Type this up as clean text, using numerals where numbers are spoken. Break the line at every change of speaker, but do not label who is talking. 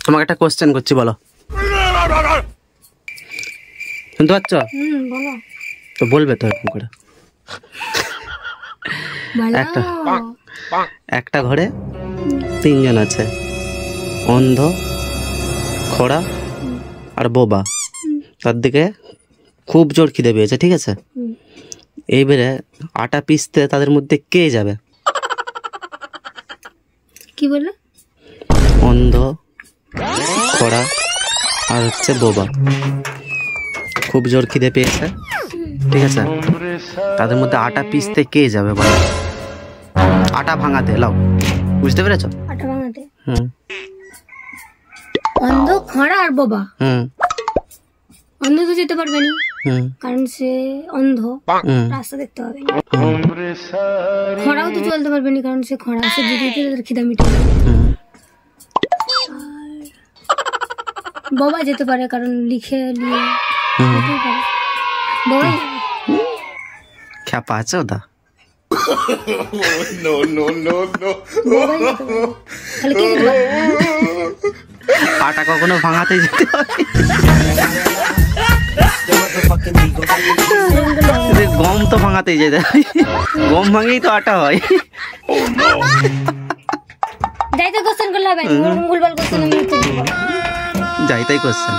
তোমাকে একটা কোশ্চেন করছি, বলো। শুনতে পাচ্ছ?
বলো।
তো বলবে তো এরকম করে। একটা ঘরে 3 জন আছে, অন্ধ, খোড়া আর বোবা। তার দিকে খুব জোর খিদে পেয়েছে, ঠিক আছে? এইবারে আটা পিসতে তাদের মধ্যে কে যাবে?
কি বলে?
অন্ধ, খোড়া আর হচ্ছে বোবা। খুব জোর খিদে পেয়েছে, ঠিক আছে? তাদের মধ্যে আটা পিসতে কে যাবে বলো? আটা ভাঙাতে, লাও। বুঝতে পেরেছ?
আটা ভাঙাতে অন্ধ, খোঁড়া আর বোবা। অন্ধ তো যেতে পারবে না, কারণ সে অন্ধ, রাস্তা দেখতে হবে না। খোঁড়াও তো চলতে পারবে না, কারণ সে খোঁড়া, সে যেতে তাদের খিদা মিটাবে। বোবা যেতে পারে, কারণ লিখে নিয়ে যেতেই পারে। বোবাই
খ্যাপা আছে ওটা।
বোবাই যেতে পারে। তাহলে কে যেতে পারে?
আটা কখনো ভাঙাতে যেতে হয়? গম তো ভাঙাতেই যেতে হয়, গম ভাঙেই তো আটা হয়।
যাই তো কোশ্চেন করলে হবে, ভুলভাল কোশ্চেন আমি উত্তর দেব।
যাই তাই কোশ্চেন।